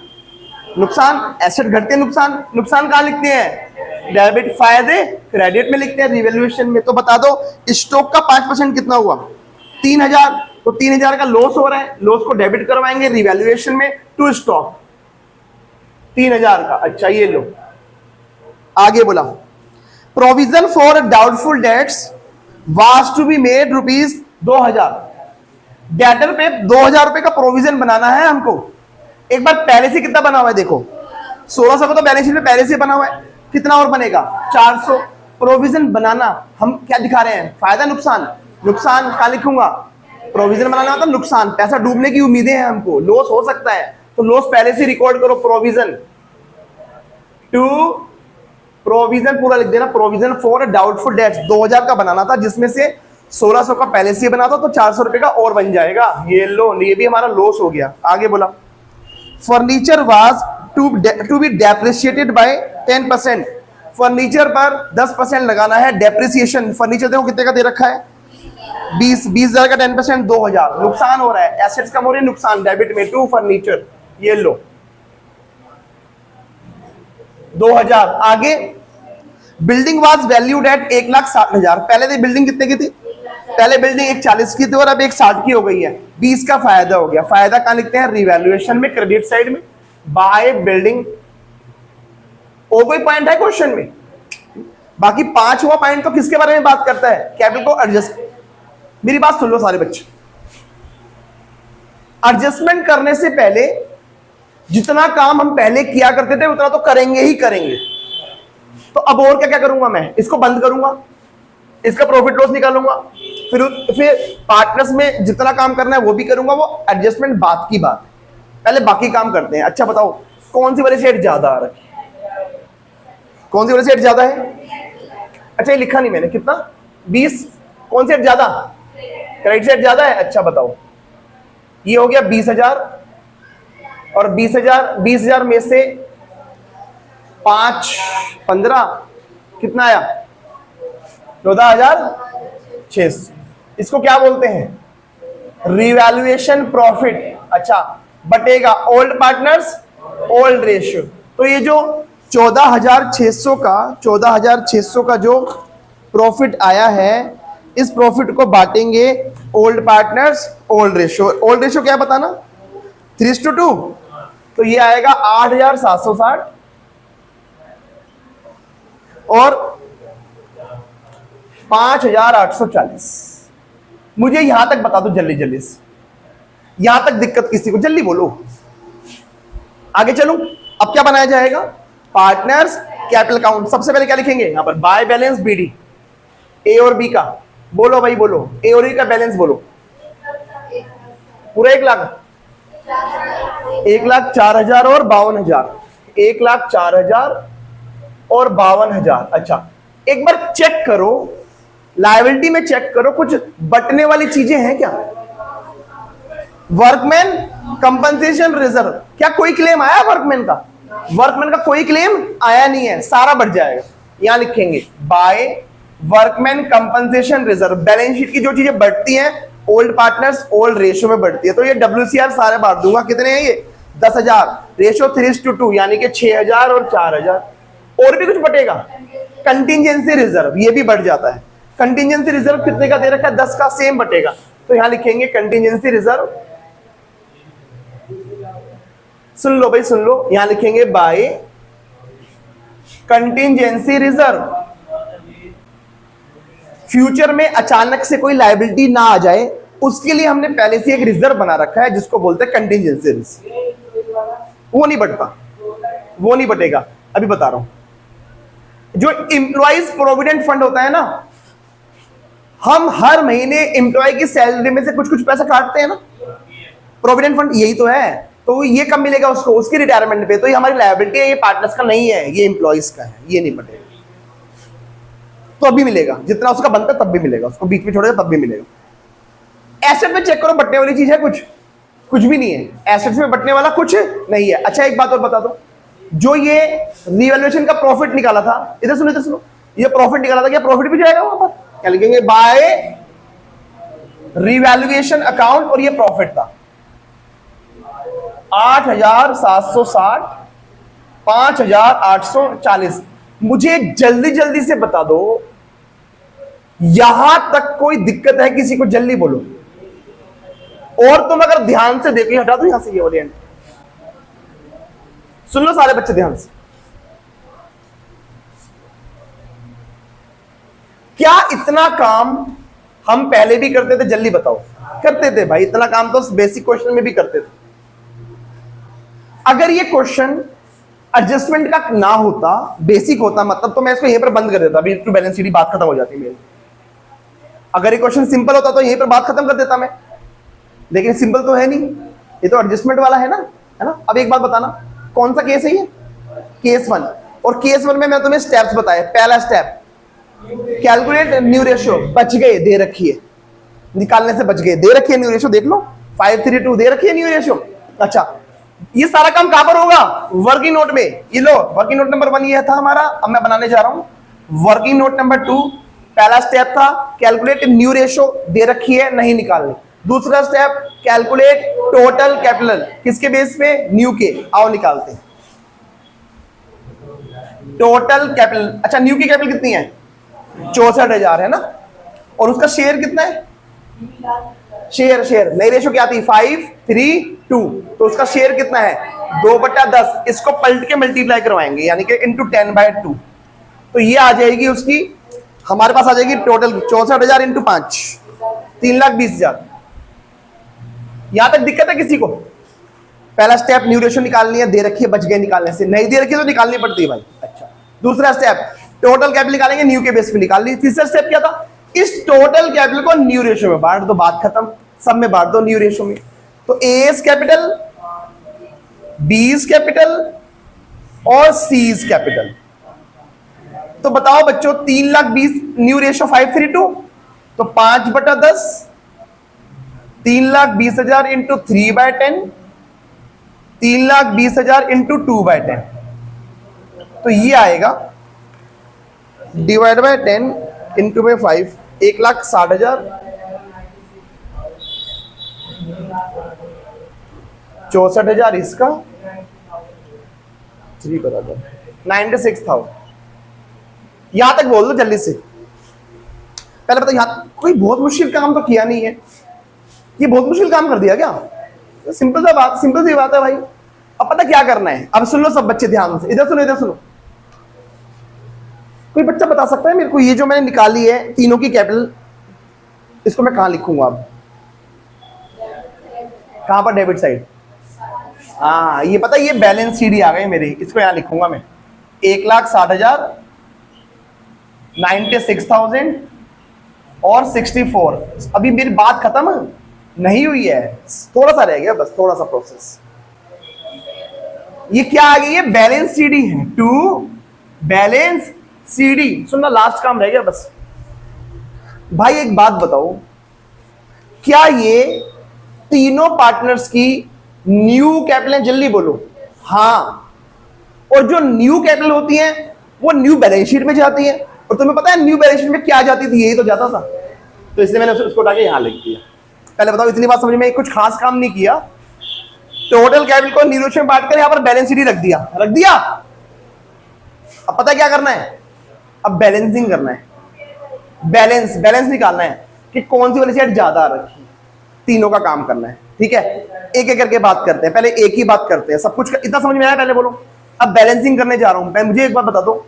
नुकसान। एसेट घटते हैं, नुकसान। नुकसान कहां लिखते हैं? डेबिट। फायदे क्रेडिट में लिखते हैं, रिवैल्यूएशन में। तो बता दो स्टॉक का 5% कितना हुआ? 3,000। तो 3,000 का लॉस हो रहा है, लॉस को डेबिट करवाएंगे रिवैल्यूएशन में टू स्टॉक 3,000 का। अच्छा ये लो, आगे बोला provision for doubtful debts was to be made ₹2,000। Debtor पे 2,000 रुपए का प्रोविजन बनाना है हमको। एक बार पहले से कितना बना हुआ है देखो, 1,600 का तो बैलेंस शीट में पहले से बना हुआ है, कितना और बनेगा? 400। प्रोविजन बनाना, हम क्या दिखा रहे हैं? फायदा नुकसान? नुकसान कहां लिखूंगा? प्रोविजन बनाना मतलब नुकसान, पैसा डूबने की उम्मीदें हैं हमको, लॉस हो सकता है, तो लॉस पहले से रिकॉर्ड करो। प्रोविजन टू, प्रोविजन पूरा लिख देना। प्रोविजन फॉर डाउटफुल डेट्स 2,000 का बनाना था, जिसमें से 1,600 का पहले से बना था, तो 400 रुपए का और बन जाएगा। ये लो, ये भी हमारा लॉस हो गया। आगे बोला furniture was to be depreciated by 10%। Furniture पर 10% लगाना है डेप्रिसिएशन। फर्नीचर देखो कितने का दे रखा है? 20,000 का 10% 2,000। नुकसान हो रहा है, एसेट्स कम हो रही है, नुकसान डेबिट में टू फर्नीचर। ये लो 2,000। आगे बिल्डिंग वाज वैल्यूड एट 1,60,000। पहले तो बिल्डिंग कितने की थी? पहले बिल्डिंग 1,40 की थी और अब 1,60 की हो गई है। 20 का फायदा हो गया। फायदा कहां लिखते हैं? रिवैल्यूएशन में, क्रेडिट साइड में, बाय बिल्डिंग। और कोई पॉइंट है क्वेश्चन में? बाकी 5वां पॉइंट तो किसके बारे में बात करता है? कैपिटल को एडजस्ट। मेरी बात सुन लो सारे बच्चे, एडजस्टमेंट करने से पहले जितना काम हम पहले किया करते थे उतना तो करेंगे ही करेंगे। तो अब और क्या क्या करूंगा मैं? इसको बंद करूंगा, इसका प्रॉफिट लॉस निकालूंगा, फिर पार्टनर्स में जितना काम करना है वो भी करूंगा। वो एडजस्टमेंट बात की बात, पहले बाकी काम करते हैं। अच्छा बताओ कौन सी वाली सेट ज्यादा आ रही है? कौन सी वाली सेट ज्यादा है? अच्छा ये लिखा नहीं मैंने, कितना? 20। कौन सेट ज्यादा? क्रेडिट सेट ज्यादा है। अच्छा बताओ, ये हो गया 20,000 और 20,000 में से 5, 15 कितना आया? 14,600। इसको क्या बोलते हैं? Revaluation profit. अच्छा बटेगा ओल्ड पार्टनर्स ओल्ड रेशियो। तो ये जो 14,600 का जो प्रॉफिट आया है, इस प्रॉफिट को बांटेंगे old partners old ratio. Old ratio क्या बताना? 3:2। तो ये आएगा 8,760 और 5,840। मुझे यहां तक बता दो जल्दी जल्दी से, यहां तक दिक्कत किसी को? जल्दी बोलो, आगे चलूं। अब क्या बनाया जाएगा? Partners capital account. सबसे पहले क्या लिखेंगे यहां पर? बाय बैलेंस बीडी, ए और बी का। बोलो भाई बोलो, ए और बी का बैलेंस बोलो। पूरा 1,00,000, 1,04,000 और 52,000। 1,04,000 और 52,000। अच्छा एक बार चेक करो, लायबिलिटी में चेक करो, कुछ बटने वाली चीजें हैं क्या? वर्कमैन कंपनसेशन रिजर्व, क्या कोई क्लेम आया वर्कमैन का? वर्कमैन का कोई क्लेम आया नहीं है, सारा बढ़ जाएगा। यहां लिखेंगे by workman compensation reserve. Balance sheet की जो चीजें बढ़ती हैं ओल्ड पार्टनर्स ओल्ड रेशियो में बढ़ती है। तो ये WCR सारे बांट दूंगा। कितने हैं ये? 10,000। रेशियो 3:2 यानी कि 6,000 और 4,000। और भी कुछ बटेगा? कंटिजेंसी रिजर्व, ये भी बढ़ जाता है। कंटिजेंसी रिजर्व कितने का दे रखा है? 10 का, सेम बटेगा। तो यहां लिखेंगे कंटिजेंसी रिजर्व सुन लो भाई, सुन लो, यहां लिखेंगे बाय कंटिजेंसी रिजर्व। फ्यूचर में अचानक से कोई लायबिलिटी ना आ जाए, उसके लिए हमने पहले से एक रिजर्व बना रखा है जिसको बोलते हैं कंटिजेंसी रिजर्व। वो नहीं बढ़ता, वो नहीं बढ़ेगा, अभी बता रहा हूं। जो एम्प्लॉइज प्रोविडेंट फंड होता है ना, हम हर महीने एम्प्लॉय की सैलरी में से कुछ कुछ पैसा काटते हैं ना, प्रोविडेंट फंड यही तो है। तो ये कब मिलेगा उसको? उसकी रिटायरमेंट पे। तो ये हमारी लायबिलिटी है, ये पार्टनर्स का नहीं है, ये एम्प्लॉइज का है, ये नहीं बढ़ेगा। तो अभी मिलेगा जितना उसका बनता है, तब भी मिलेगा, उसको बीच में छोड़ेगा तब भी मिलेगा। एसेट में चेक करो, बटने वाली चीज है कुछ? कुछ भी नहीं है। एसेट्स में बटने वाला कुछ नहीं है। अच्छा एक बात और बता दो, जो ये रिवैल्यूएशन का प्रॉफिट निकाला था, इधर सुनो इधर सुनो, ये प्रॉफिट निकाला था, क्या प्रॉफिट भी जाएगा वहां पर? क्या लिखेंगे? बाय रिवैल्यूएशन अकाउंट, और ये प्रॉफिट था 8,760, 5,840। मुझे जल्दी जल्दी से बता दो, यहां तक कोई दिक्कत है किसी को? जल्दी बोलो। और तुम अगर ध्यान से देखो, हटा दो यहां से ये ओरिएंट, सुन लो सारे बच्चे ध्यान से। क्या इतना काम हम पहले भी करते थे? जल्दी बताओ। करते थे भाई, इतना काम तो बेसिक क्वेश्चन में भी करते थे। अगर ये क्वेश्चन एडजस्टमेंट का ना होता, बेसिक होता, मतलब तो मैं इसको यहीं पर बंद कर देता, अभी टू बैलेंस शीट बात खत्म हो जाती मेरी। अगर ये क्वेश्चन सिंपल होता तो यहीं पर बात खत्म कर देता मैं, लेकिन सिंपल तो है नहीं, ये तो एडजस्टमेंट वाला है ना। अब एक बात बताना, कौन सा केस है ये? केस 1। और केस 1 में मैं तुम्हें स्टेप्स बताए। पहला स्टेप कैलकुलेट न्यू रेशियो, बच गए, दे रखी है, निकालने से बच गए, दे रखी है न्यू रेशियो, देख लो 532 दे रखी है न्यू रेशियो। अच्छा, ये सारा काम कहां पर होगा? वर्किंग नोट में। ये लो, वर्किंग नोट नंबर 1 ये था हमारा, अब मैं बनाने जा रहा हूं वर्किंग नोट नंबर 2। पहला स्टेप था कैलकुलेट न्यू रेशियो, दे रखी है, नहीं निकालनी। दूसरा स्टेप कैलकुलेट टोटल कैपिटल, किसके बेस पे? न्यू के। आओ निकालते हैं टोटल कैपिटल। अच्छा, न्यू की कैपिटल कितनी है? 64,000 है ना, और उसका शेयर कितना है? शेयर नई रेशियो क्या थी? 5:3:2, तो उसका शेयर कितना है? 2/10। इसको पलट के मल्टीप्लाई करवाएंगे, यानी कि इंटू 10/2। तो ये आ जाएगी उसकी, हमारे पास आ जाएगी टोटल 64,000 इंटू 5, 3,20,000। यहां तक दिक्कत है किसी को? पहला स्टेप न्यू रेशियो निकालनी है, दे रखी है, बच गए निकालने से, नहीं दे रखी है तो निकालनी पड़ती है भाई। अच्छा, दूसरा स्टेप टोटल कैपिटल निकालेंगे, न्यू के बेस पे निकाल ली। तीसरा स्टेप क्या था? इस टोटल कैपिटल को न्यू रेशियो में बांट दो, बात खत्म, सब में बांट दो न्यू रेशियो में। तो एस कैपिटल, बीस कैपिटल और सीज कैपिटल। तो बताओ बच्चों, 3,20,000 न्यू रेशियो 5:3:2, तो 5/10, 3,20,000 इंटू 3/10, 3,20,000 इंटू 2/10। तो ये आएगा डिवाइड बाय 10 इंटू में 5, 1,60,000, 64,000 इसका, 3 करा दो, 96,000। यहां तक बोल दो जल्दी से। पहले बताओ, यहां कोई बहुत मुश्किल काम तो किया नहीं है, ये बहुत मुश्किल काम कर दिया क्या? तो सिंपल सा बात, सिंपल सी बात है भाई। अब पता क्या करना है? अब सुन लो सब बच्चे ध्यान से, इधर सुनो इधर सुनो। कोई बच्चा बता सकता है मेरे को, ये जो मैंने निकाली है तीनों की कैपिटल, इसको मैं कहां लिखूंगा? अब कहां पर? Debit side. हाँ, ये पता है, ये बैलेंस शीट आ गई मेरी, इसको यहां लिखूंगा मैं। 1,60,000, 96,000 और 64। अभी मेरी बात खत्म नहीं हुई है, थोड़ा सा रह गया बस, थोड़ा सा प्रोसेस। ये क्या आ गई है? बैलेंस सीडी है, टू बैलेंस सीडी। सुनना, लास्ट काम रह गया बस। भाई एक बात बताओ, क्या ये तीनों पार्टनर्स की न्यू कैपिटल? जल्दी बोलो। हाँ, और जो न्यू कैपिटल होती है वो न्यू बैलेंस शीट में जाती है। और तुम्हें पता है न्यू बैलेंस शीट में क्या जाती थी? यही तो जाता था, तो इसलिए मैंने उसको उठा के यहां लिख दिया। पहले बताओ, इतनी बात समझ में? कुछ खास काम नहीं किया, टोटल कैपिटल को न्यू रेशियो में बांट कर यहां पर बैलेंस शीट रख दिया, रख दिया। अब पता क्या करना है? अब बैलेंसिंग करना है, बैलेंस निकालना है कि कौन सी वाली साइड ज्यादा आ रखी है। तीनों का काम करना है, ठीक है। एक एक करके बात करते हैं, पहले एक ही बात करते हैं, सब कुछ इतना समझ में आया पहले बोलो। अब बैलेंसिंग करने जा रहा हूं मैं, मुझे एक बात बता दो,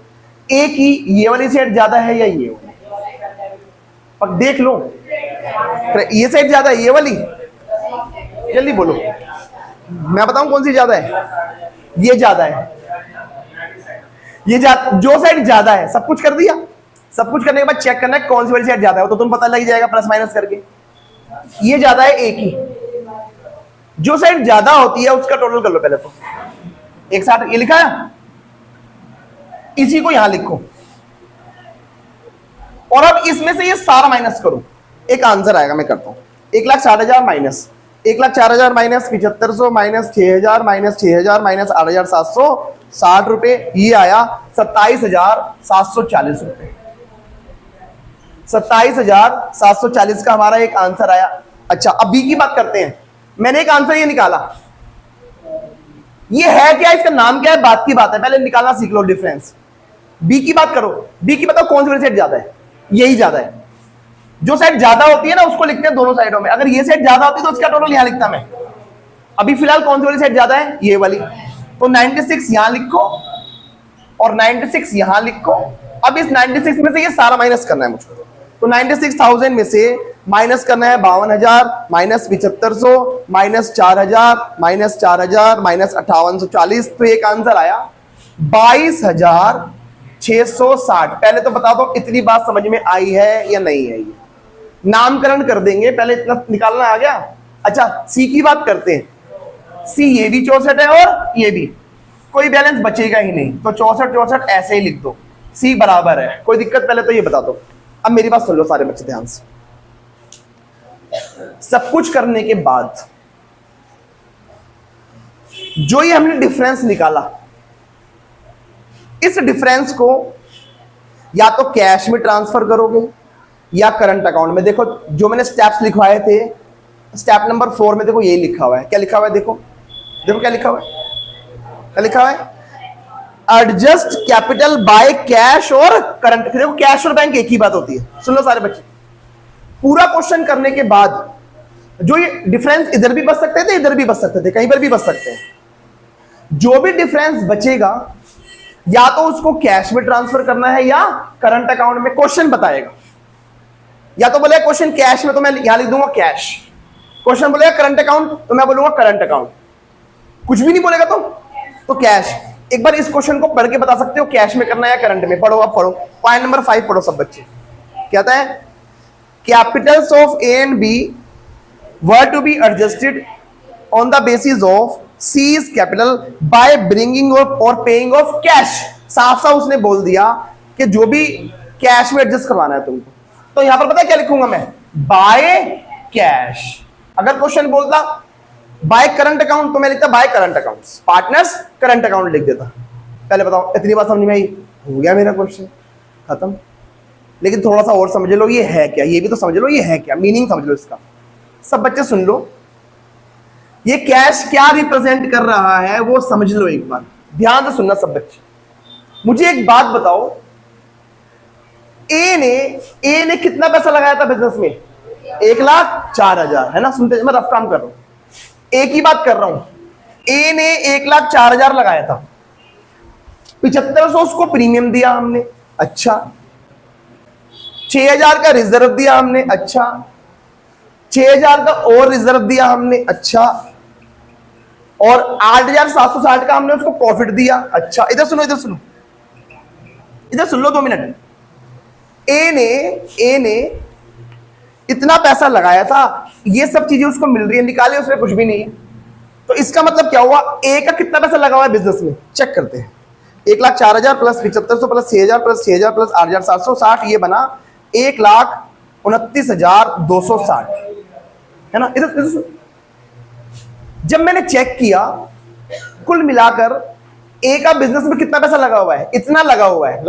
ए की ये वाली साइड ज्यादा है या ये वाली? अब देख लो, ये साइड ज्यादा है ये वाली, जल्दी बोलो, मैं बताऊं कौन सी ज्यादा है? ये ज्यादा है, ये जो साइड ज्यादा है, सब कुछ कर दिया, सब कुछ करने के बाद चेक करना है कौन सी वाली साइड ज्यादा है, तो तुम पता लग जाएगा प्लस माइनस करके। ये ज्यादा है ए की, जो साइड ज्यादा होती है उसका टोटल कर लो पहले तो, एक साथ ये लिखा है, इसी को यहां लिखो और अब इसमें से ये सारा माइनस करो, एक आंसर आएगा। मैं करता हूं 1,60,000 minus 1,04,000 minus 7,500 minus 6,000 minus 6,000 minus 8,760 रुपए, ये आया 27,740 रुपए। 27,740 का हमारा एक आंसर आया। अच्छा, अब बी की बात करते हैं। मैंने एक आंसर ये निकाला, ये है क्या, इसका नाम क्या है, बात की बात है, पहले निकालना सीख लो डिफरेंस। बी की बात करो, बी की बताओ कौन सी वाली साइड ज्यादा है? यही ज्यादा है। जो साइड ज्यादा होती है ना उसको लिखते हैं दोनों साइडों में, अगर ये साइड ज्यादा होती तो उसका टोटल यहां लिखता मैं। अभी फिलहाल कौन सी वाली साइड ज्यादा है? ये वाली, तो 96 यहां लिखो और 96 यहां लिखो। अब इस 96 में से ये सारा माइनस करना है मुझको, तो 96,000 में से माइनस करना है 52,000 माइनस 7,500 माइनस 4,000 माइनस 4,000 माइनस 5,840, तो एक आंसर आया 22,660। पहले तो बता दो इतनी बात समझ में आई है या नहीं आई? नामकरण कर देंगे, पहले इतना निकालना आ गया। अच्छा, सी की बात करते हैं। सी ये भी 64 है और ये भी, कोई बैलेंस बचेगा ही नहीं, तो 64 ऐसे ही लिख दो, सी बराबर है। कोई दिक्कत? पहले तो ये बता दो। अब मेरी बात सुन लो सारे बच्चे ध्यान से। सब कुछ करने के बाद जो ये हमने डिफरेंस निकाला, इस डिफरेंस को या तो कैश में ट्रांसफर करोगे या करंट अकाउंट में। देखो जो मैंने स्टेप्स लिखवाए थे, स्टेप नंबर 4 में देखो यही लिखा हुआ है। क्या लिखा हुआ है? देखो देखो क्या लिखा हुआ है, क्या लिखा हुआ है? एडजस्ट कैपिटल बाय कैश और करंट। देखो कैश और बैंक एक ही बात होती है, सुन लो सारे बच्चे। पूरा क्वेश्चन करने के बाद जो ये डिफरेंस इधर भी बच सकते थे, इधर भी बच सकते थे, कहीं पर भी बच सकते हैं। जो भी डिफरेंस बचेगा या तो उसको कैश में ट्रांसफर करना है या करंट अकाउंट में। क्वेश्चन बताएगा, या तो बोले क्वेश्चन कैश में तो मैं यहां लिख दूंगा कैश, क्वेश्चन बोलेगा करंट अकाउंट तो मैं बोलूंगा करंट अकाउंट, कुछ भी नहीं बोलेगा तो कैश। एक बार इस क्वेश्चन को पढ़ के बता सकते हो कैश में करना है या करंट में। पढ़ो, अब पढ़ो पॉइंट नंबर 5 पढ़ो सब बच्चे। कहता है capitals of A and B were to be adjusted on the basis of C's capital by bringing और पेइंग ऑफ कैश। साफ साफ उसने बोल दिया कि जो भी कैश में एडजस्ट करवाना है तुमको, तो यहां पर पता है क्या लिखूंगा मैं? By cash. अगर क्वेश्चन बोलता बाय करंट अकाउंट तो मैं लिखता by current accounts, partners current account लिख देता। पहले बताओ इतनी बात समझ में आई? हो गया मेरा क्वेश्चन खत्म। लेकिन थोड़ा सा और समझ लो, ये है क्या, ये भी तो समझ लो ये है क्या, मीनिंग समझ लो इसका। सब बच्चे सुन लो, ये कैश क्या रिप्रेजेंट कर रहा है वो समझ लो एक बार, ध्यान से सुनना सब बच्चे। मुझे एक बात बताओ, ए ने कितना पैसा लगाया था बिजनेस में? 1,04,000, है ना? सुनते, मैं रफ काम कर रहा हूं, ए की बात कर रहा हूं। ए ने 1,04,000 लगाया था, 7,500 उसको प्रीमियम दिया हमने, अच्छा। 6,000 का रिजर्व दिया हमने, अच्छा। 6,000 का और रिजर्व दिया हमने, अच्छा। और 8,760 का हमने उसको प्रॉफिट दिया, अच्छा। इधर सुनो, इधर सुनो, इधर सुन लो 2 मिनट। ए ने इतना पैसा लगाया था, ये सब चीजें उसको मिल रही है, निकाले उसमें कुछ भी नहीं है, तो इसका मतलब क्या हुआ? ए का कितना पैसा लगा हुआ है बिजनेस में? चेक करते हैं। 1,04,000 प्लस 7,500 प्लस 6,000 प्लस 6,000 प्लस 8,760, ये बना 1,29,260, है ना? इधर जब मैंने चेक किया कुल मिलाकर ए का बिजनेस में कितना पैसा लगा हुआ है? इतना लगा हुआ है।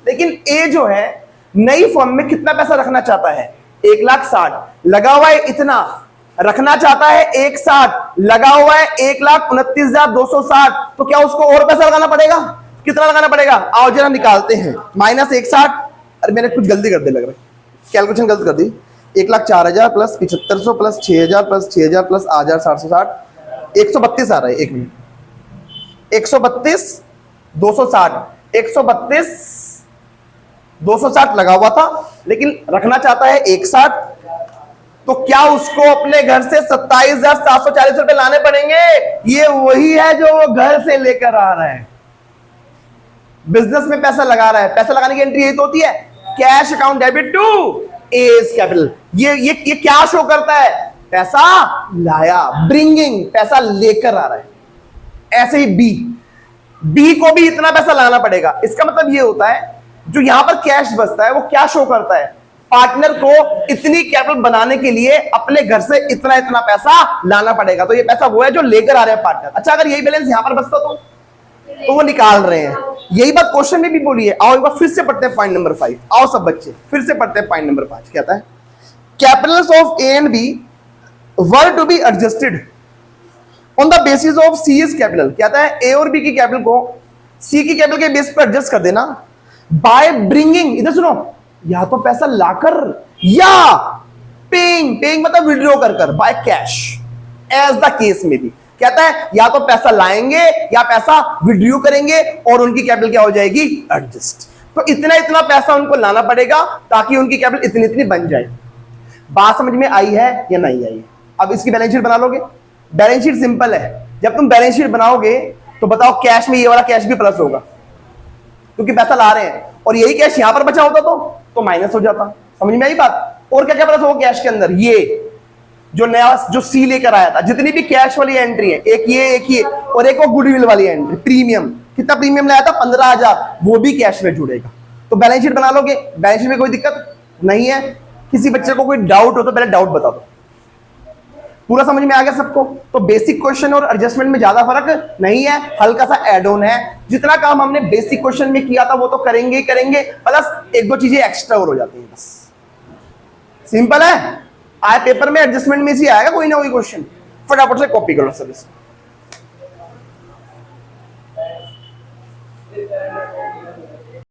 लेकिन ए जो है नई फर्म में कितना पैसा रखना चाहता है? 1,60,000 लगा हुआ है, इतना रखना चाहता है 1,60,000 लगा हुआ है, 1,29,260, तो क्या उसको और पैसा लगाना पड़ेगा? कितना लगाना पड़ेगा? आओ जरा निकालते हैं। -1,60,000, अरे मैंने कुछ गलती कर दी, लग रहा है कैलकुलेशन गलत कर दी। 1,04,000 प्लस 7,500 प्लस 6,000 प्लस 6,000 प्लस 8,760, 132 आ रहा है। एक मिनट, 132 260, 132 260 लगा हुआ था, लेकिन रखना चाहता है 160, तो क्या उसको अपने घर से 27,740 रुपए लाने पड़ेंगे? ये वही है जो वो घर से लेकर आ रहा है, बिजनेस में पैसा लगा रहा है। पैसा लगाने की एंट्री यही तो होती है, cash account debit to A's capital. ये क्या शो करता है? पैसा लाया, ब्रिंगिंग, पैसा लेकर आ रहा है। ऐसे ही बी को भी इतना पैसा लाना पड़ेगा। इसका मतलब ये होता है जो यहां पर कैश बचता है वो क्या शो करता है? पार्टनर को इतनी कैपिटल बनाने के लिए अपने घर से इतना इतना पैसा लाना पड़ेगा। तो ये पैसा वो है जो लेकर आ रहे हैं पार्टनर। अच्छा, अगर यही बैलेंस यहां पर बचता तो वो निकाल रहे हैं। यही बात क्वेश्चन में भी बोली है। आओ एक बार फिर से पढ़ते हैं पॉइंट नंबर 5। आओ सब बच्चे फिर से पढ़ते हैं पॉइंट नंबर 5। कहता है capitals of A and B were to be adjusted on the basis of C is capital. कहता है ए और बी की कैपिटल को सी की कैपिटल के बेस पर एडजस्ट कर देना बाय ब्रिंगिंग, इधर सुनो, या तो पैसा लाकर या पेइंग मतलब विड्रॉ कर by cash, as the case में भी। कहता है या तो पैसा लाएंगे या पैसा विड्रॉ करेंगे और उनकी कैपिटल क्या हो जाएगी? एडजस्ट। तो इतना इतना पैसा उनको लाना पड़ेगा ताकि उनकी कैपिटल इतनी इतनी बन जाए। बात समझ में आई है या नहीं आई है? अब इसकी बैलेंस शीट बना लोगे। बैलेंस शीट सिंपल है। जब तुम बैलेंस शीट बनाओगे तो बताओ कैश में ये वाला कैश भी प्लस होगा क्योंकि पैसा ला रहे हैं, और यही कैश यहां पर बचा होता तो माइनस हो जाता। समझ में आई बात? और क्या क्या प्लस होगा कैश के अंदर? ये जो नया जो सी लेकर आया था, जितनी भी कैश वाली एंट्री है, एक ये और एक वो गुडविल वाली एंट्री, प्रीमियम, कितना प्रीमियम लाया था? 15,000, वो भी कैश में जुड़ेगा। तो बैलेंस शीट बना लोगे। बैलेंस शीट में कोई दिक्कत नहीं है। किसी बच्चे को कोई डाउट हो तो पहले डाउट बता दो। पूरा समझ में आ गया सबको? तो बेसिक क्वेश्चन और एडजस्टमेंट में ज्यादा फर्क नहीं है, हल्का सा एड ऑन है। जितना काम हमने बेसिक क्वेश्चन में किया था वो तो करेंगे ही करेंगे, प्लस एक दो चीजें एक्स्ट्रा और हो जाती हैं। बस सिंपल है। आए पेपर में एडजस्टमेंट में से आएगा कोई ना कोई क्वेश्चन, फटाफट से कॉपी करो सब इसको।